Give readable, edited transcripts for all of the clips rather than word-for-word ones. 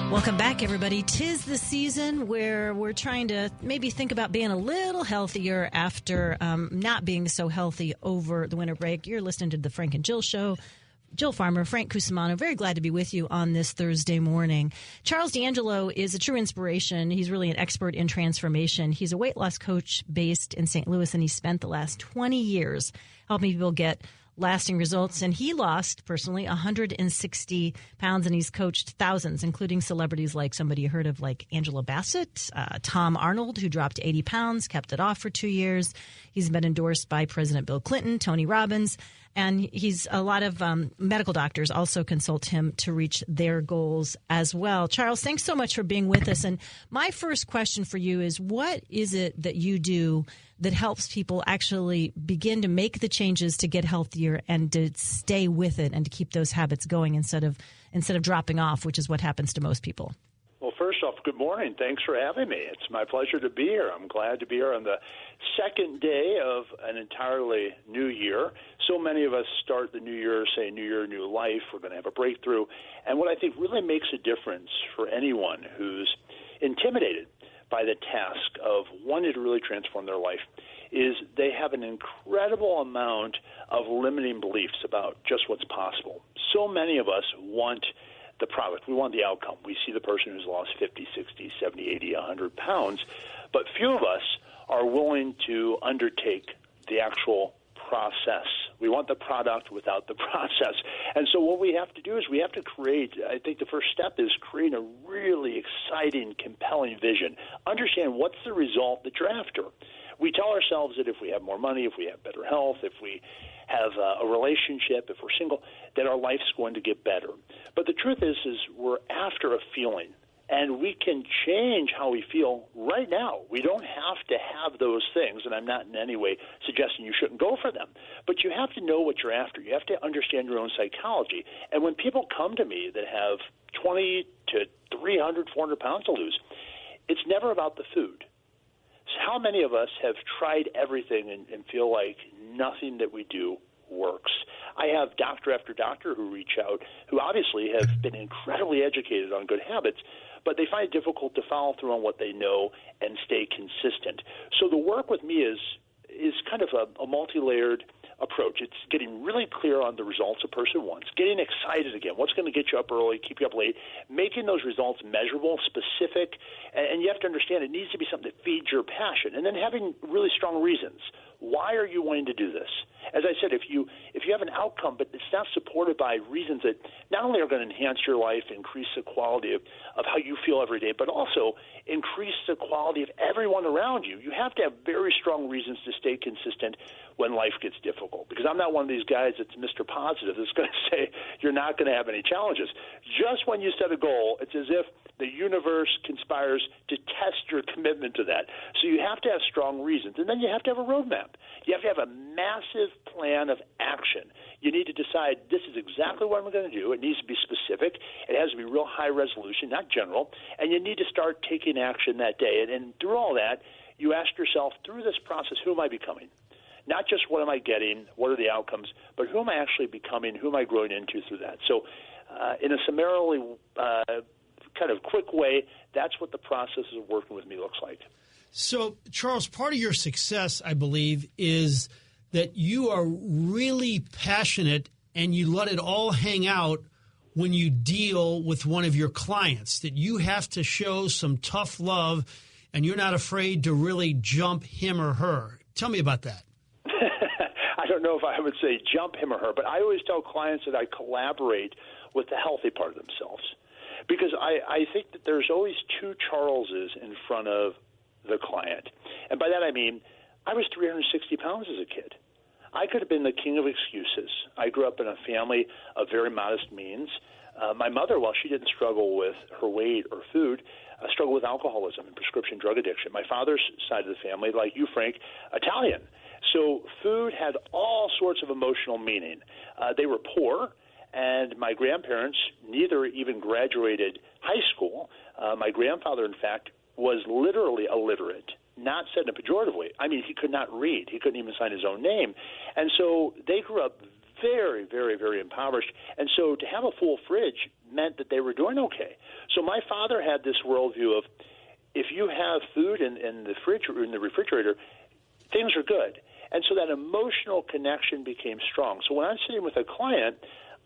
Welcome back, everybody. 'Tis the season where we're trying to maybe think about being a little healthier after not being so healthy over the winter break. You're listening to the Frank and Jill Show. Jill Farmer, Frank Cusimano, very glad to be with you on this Thursday morning. Charles D'Angelo is a true inspiration. He's really an expert in transformation. He's a weight loss coach based in St. Louis, and he spent the last 20 years helping people get lasting results. And he lost, personally, 160 pounds, and he's coached thousands, including celebrities like somebody you heard of, like Angela Bassett, Tom Arnold, who dropped 80 pounds, kept it off for 2 years. He's been endorsed by President Bill Clinton, Tony Robbins, and he's a lot of medical doctors also consult him to reach their goals as well. Charles, thanks so much for being with us. And my first question for you is, what is it that you do that helps people actually begin to make the changes to get healthier and to stay with it and to keep those habits going instead of dropping off, which is what happens to most people? Well, first off, good morning. Thanks for having me. It's my pleasure to be here. I'm glad to be here on the second day of an entirely new year. So many of us start the new year saying, new year, new life. We're going to have a breakthrough. And what I think really makes a difference for anyone who's intimidated by the task of wanting to really transform their life is they have an incredible amount of limiting beliefs about just what's possible. So many of us want the product. We want the outcome. We see the person who's lost 50, 60, 70, 80, 100 pounds, but few of us are willing to undertake the actual process. We want the product without the process. And so what we have to do is we have to create, I think the first step is create a really exciting, compelling vision. Understand what's the result that you're after. We tell ourselves that if we have more money, if we have better health, if we have a relationship, if we're single, that our life's going to get better. But the truth is we're after a feeling. And we can change how we feel right now. We don't have to have those things, and I'm not in any way suggesting you shouldn't go for them. But you have to know what you're after. You have to understand your own psychology. And when people come to me that have 20 to 300, 400 pounds to lose, it's never about the food. So how many of us have tried everything and feel like nothing that we do works? I have doctor after doctor who reach out who obviously have been incredibly educated on good habits, but they find it difficult to follow through on what they know and stay consistent. So the work with me is kind of a multi-layered approach. It's getting really clear on the results a person wants, getting excited again, what's going to get you up early, keep you up late, making those results measurable, specific, and you have to understand it needs to be something that feeds your passion, and then having really strong reasons. Why are you wanting to do this? As I said, if you have an outcome, but it's not supported by reasons that not only are going to enhance your life, increase the quality of how you feel every day, but also increase the quality of everyone around you, you have to have very strong reasons to stay consistent when life gets difficult. Because I'm not one of these guys that's Mr. Positive that's going to say you're not going to have any challenges. Just when you set a goal, it's as if the universe conspires to test your commitment to that. So you have to have strong reasons. And then you have to have a roadmap. You have to have a massive plan of action. You need to decide this is exactly what I'm going to do. It needs to be specific. It has to be real high resolution, not general. And you need to start taking action that day. And through all that, you ask yourself, through this process, who am I becoming? Not just what am I getting, what are the outcomes, but who am I actually becoming, who am I growing into through that? So in a summarily kind of quick way, that's what the process of working with me looks like. So, Charles, part of your success, I believe, is that you are really passionate and you let it all hang out when you deal with one of your clients, that you have to show some tough love and you're not afraid to really jump him or her. Tell me about that. I don't know if I would say jump him or her, but I always tell clients that I collaborate with the healthy part of themselves. Because I think that there's always two Charleses in front of the client. And by that I mean I was 360 pounds as a kid. I could have been the king of excuses. I grew up in a family of very modest means. My mother, while she didn't struggle with her weight or food, struggled with alcoholism and prescription drug addiction. My father's side of the family, like you, Frank, Italian. So food had all sorts of emotional meaning. They were poor. And my grandparents neither even graduated high school. My grandfather, in fact, was literally illiterate, not said in a pejorative way. I mean, he could not read. He couldn't even sign his own name. And so they grew up very, very, very impoverished. And so to have a full fridge meant that they were doing okay. So my father had this worldview of, if you have food in the fridge or in the refrigerator, things are good. And so that emotional connection became strong. So when I'm sitting with a client,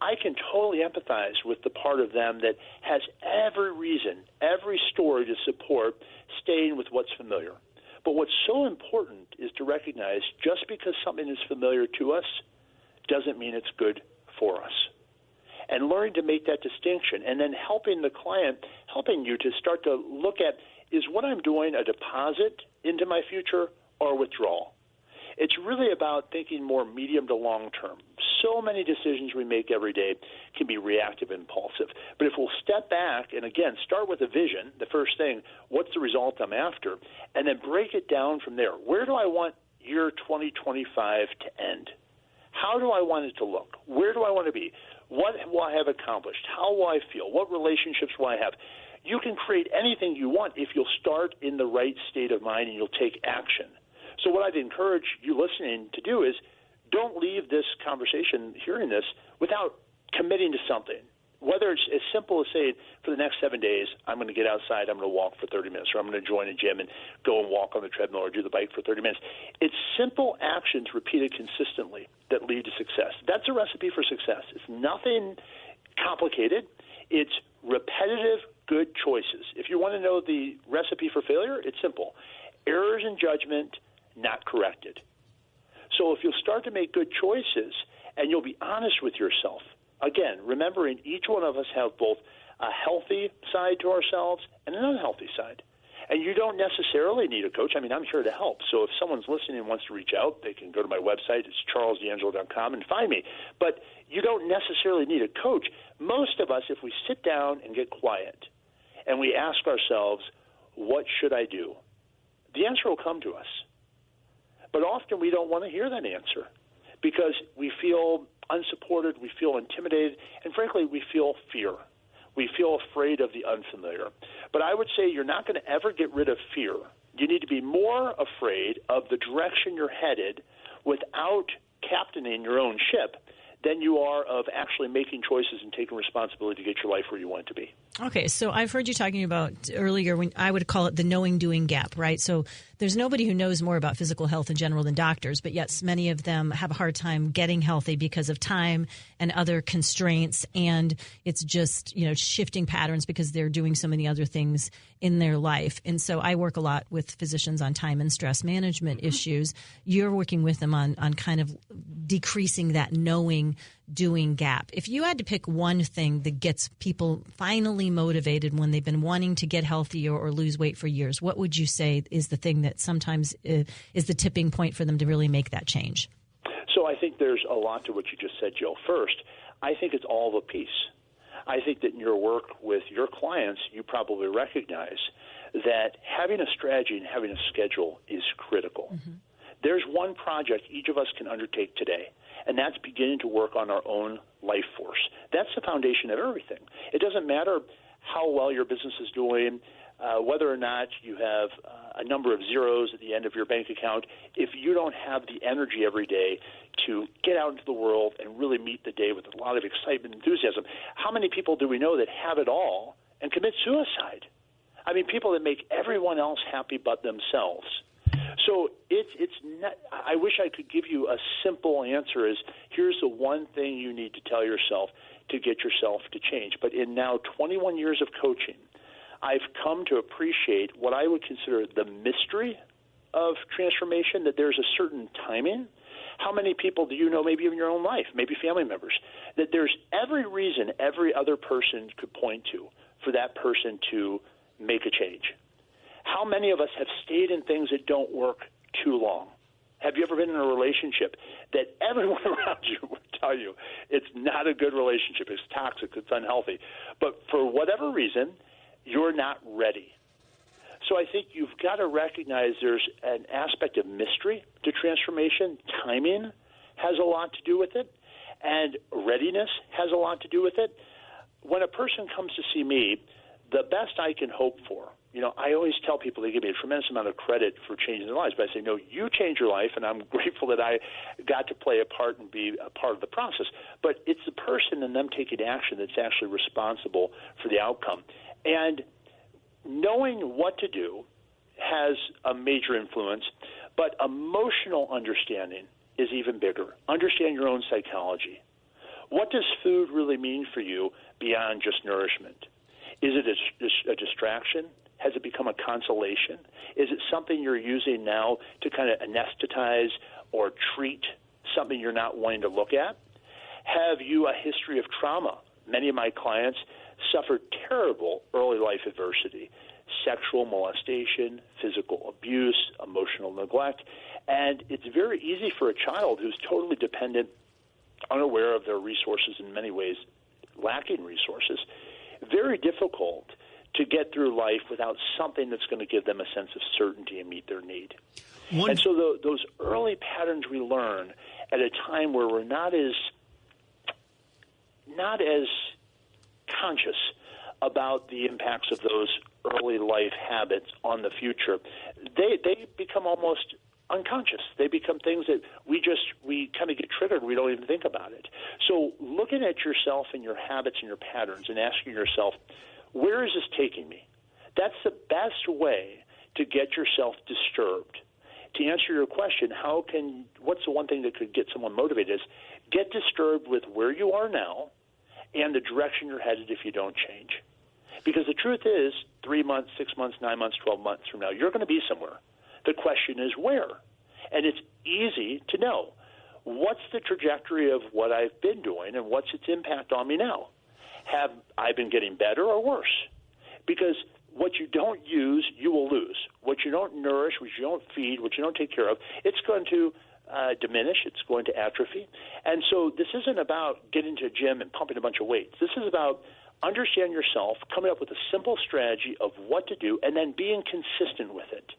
I can totally empathize with the part of them that has every reason, every story to support staying with what's familiar. But what's so important is to recognize just because something is familiar to us doesn't mean it's good for us. And learning to make that distinction, and then helping the client, helping you to start to look at, is what I'm doing a deposit into my future or withdrawal? It's really about thinking more medium to long term. So many decisions we make every day can be reactive and impulsive. But if we'll step back and, again, start with a vision, the first thing, what's the result I'm after, and then break it down from there. Where do I want year 2025 to end? How do I want it to look? Where do I want to be? What will I have accomplished? How will I feel? What relationships will I have? You can create anything you want if you'll start in the right state of mind and you'll take action. So what I'd encourage you listening to do is don't leave this conversation, hearing this, without committing to something. Whether it's as simple as saying, for the next 7 days, I'm going to get outside, I'm going to walk for 30 minutes, or I'm going to join a gym and go and walk on the treadmill or do the bike for 30 minutes. It's simple actions repeated consistently that lead to success. That's a recipe for success. It's nothing complicated. It's repetitive, good choices. If you want to know the recipe for failure, it's simple. Errors in judgment, not corrected. So if you'll start to make good choices and you'll be honest with yourself, again, remembering each one of us have both a healthy side to ourselves and an unhealthy side. And you don't necessarily need a coach. I mean, I'm here to help. So if someone's listening and wants to reach out, they can go to my website. It's charlesdangelo.com and find me. But you don't necessarily need a coach. Most of us, if we sit down and get quiet and we ask ourselves, what should I do? The answer will come to us. But often we don't want to hear that answer because we feel unsupported, we feel intimidated, and frankly, we feel fear. We feel afraid of the unfamiliar. But I would say you're not going to ever get rid of fear. You need to be more afraid of the direction you're headed without captaining your own ship than you are of actually making choices and taking responsibility to get your life where you want it to be. Okay, so I've heard you talking about earlier when I would call it the knowing-doing gap, right? So there's nobody who knows more about physical health in general than doctors, but yet many of them have a hard time getting healthy because of time and other constraints, and it's just, shifting patterns because they're doing so many other things in their life. And so I work a lot with physicians on time and stress management issues. You're working with them on kind of decreasing that knowing-doing gap. If you had to pick one thing that gets people finally motivated when they've been wanting to get healthy or lose weight for years, what would you say is the thing that sometimes is the tipping point for them to really make that change? So I think there's a lot to what you just said, Jill. First, I think it's all of a piece. I think that in your work with your clients, you probably recognize that having a strategy and having a schedule is critical. Mm-hmm. There's one project each of us can undertake today, and that's beginning to work on our own life force. That's the foundation of everything. It doesn't matter how well your business is doing, whether or not you have a number of zeros at the end of your bank account. If you don't have the energy every day to get out into the world and really meet the day with a lot of excitement and enthusiasm, how many people do we know that have it all and commit suicide? I mean, people that make everyone else happy but themselves. So it's not, I wish I could give you a simple answer is here's the one thing you need to tell yourself to get yourself to change. But in now 21 years of coaching, I've come to appreciate what I would consider the mystery of transformation, that there's a certain timing. How many people do you know, maybe in your own life, maybe family members, that there's every reason every other person could point to for that person to make a change? How many of us have stayed in things that don't work too long? Have you ever been in a relationship that everyone around you would tell you it's not a good relationship, it's toxic, it's unhealthy, but for whatever reason, you're not ready? So I think you've got to recognize there's an aspect of mystery to transformation. Timing has a lot to do with it, and readiness has a lot to do with it. When a person comes to see me, the best I can hope for I always tell people they give me a tremendous amount of credit for changing their lives, but I say, no, you change your life, and I'm grateful that I got to play a part and be a part of the process. But it's the person and them taking action that's actually responsible for the outcome. And knowing what to do has a major influence, but emotional understanding is even bigger. Understand your own psychology. What does food really mean for you beyond just nourishment? Is it a distraction? Has it become a consolation? Is it something you're using now to kind of anesthetize or treat something you're not wanting to look at? Have you a history of trauma? Many of my clients suffered terrible early life adversity, sexual molestation, physical abuse, emotional neglect, and it's very easy for a child who's totally dependent, unaware of their resources, in many ways lacking resources, very difficult to get through life without something that's going to give them a sense of certainty and meet their need. And so those early patterns we learn at a time where we're not as conscious about the impacts of those early life habits on the future, they become almost unconscious. They become things that we kind of get triggered. We don't even think about it. So looking at yourself and your habits and your patterns and asking yourself, where is this taking me? That's the best way to get yourself disturbed. To answer your question, what's the one thing that could get someone motivated is get disturbed with where you are now and the direction you're headed if you don't change. Because the truth is, 3 months, 6 months, 9 months, 12 months from now, you're going to be somewhere. The question is where? And it's easy to know. What's the trajectory of what I've been doing and what's its impact on me now? Have I been getting better or worse? Because what you don't use, you will lose. What you don't nourish, what you don't feed, what you don't take care of, it's going to diminish. It's going to atrophy. And so this isn't about getting to a gym and pumping a bunch of weights. This is about understanding yourself, coming up with a simple strategy of what to do, and then being consistent with it.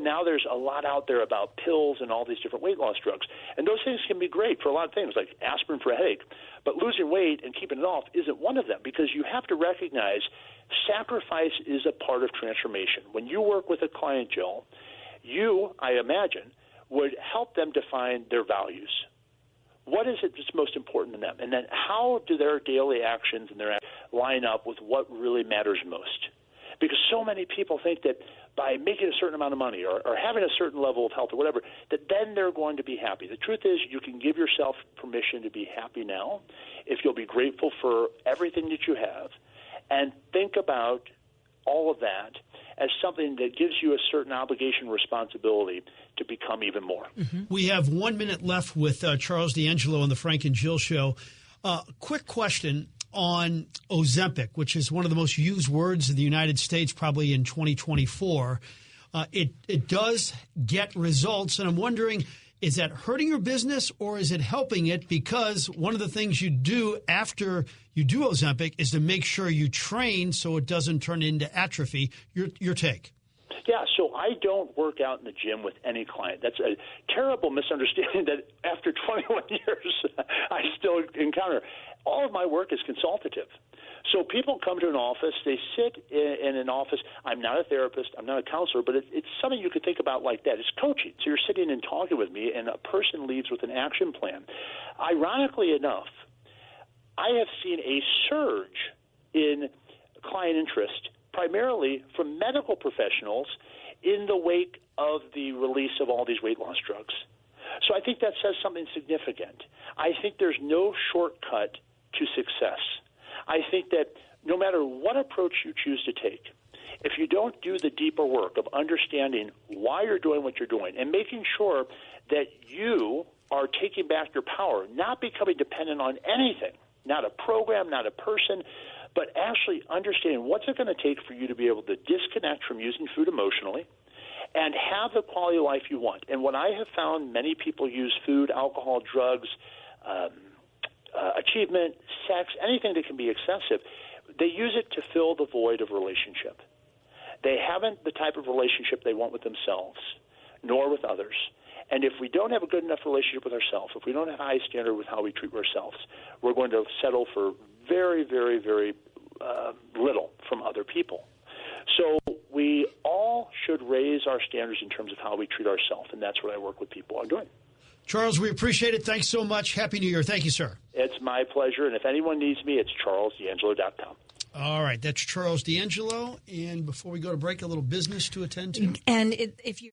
Now there's a lot out there about pills and all these different weight loss drugs. And those things can be great for a lot of things, like aspirin for a headache. But losing weight and keeping it off isn't one of them, because you have to recognize sacrifice is a part of transformation. When you work with a client, Jill, you, I imagine, would help them define their values. What is it that's most important to them? And then how do their daily actions and their line up with what really matters most? Because so many people think that by making a certain amount of money or having a certain level of health or whatever, that then they're going to be happy. The truth is, you can give yourself permission to be happy now if you'll be grateful for everything that you have and think about all of that as something that gives you a certain obligation, responsibility to become even more. Mm-hmm. We have 1 minute left with Charles D'Angelo on the Frank and Jill Show. Quick question on Ozempic, which is one of the most used words in the United States probably in 2024. It does get results, and I'm wondering, is that hurting your business or is it helping it? Because one of the things you do after you do Ozempic is to make sure you train so it doesn't turn into atrophy. Your take. Yeah, so I don't work out in the gym with any client. That's a terrible misunderstanding that after 21 years I still encounter. All of my work is consultative. So people come to an office, they sit in an office. I'm not a therapist, I'm not a counselor, but it's something you could think about like that. It's coaching. So you're sitting and talking with me, and a person leaves with an action plan. Ironically enough, I have seen a surge in client interest, primarily from medical professionals, in the wake of the release of all these weight loss drugs. So I think that says something significant. I think there's no shortcut to success. I think that no matter what approach you choose to take, if you don't do the deeper work of understanding why you're doing what you're doing and making sure that you are taking back your power, not becoming dependent on anything, not a program, not a person, but actually understanding what's it going to take for you to be able to disconnect from using food emotionally and have the quality of life you want. And what I have found, many people use food, alcohol, drugs, achievement, sex, anything that can be excessive. They use it to fill the void of relationship. They haven't the type of relationship they want with themselves, nor with others. And if we don't have a good enough relationship with ourselves, if we don't have a high standard with how we treat ourselves, we're going to settle for very, very, very little from other people. So we all should raise our standards in terms of how we treat ourselves, and that's what I work with people on doing. Charles, we appreciate it. Thanks so much. Happy New Year. Thank you, sir. It's my pleasure, and if anyone needs me, it's charlesdangelo.com. All right, that's Charles D'Angelo. And before we go to break, a little business to attend to. And if you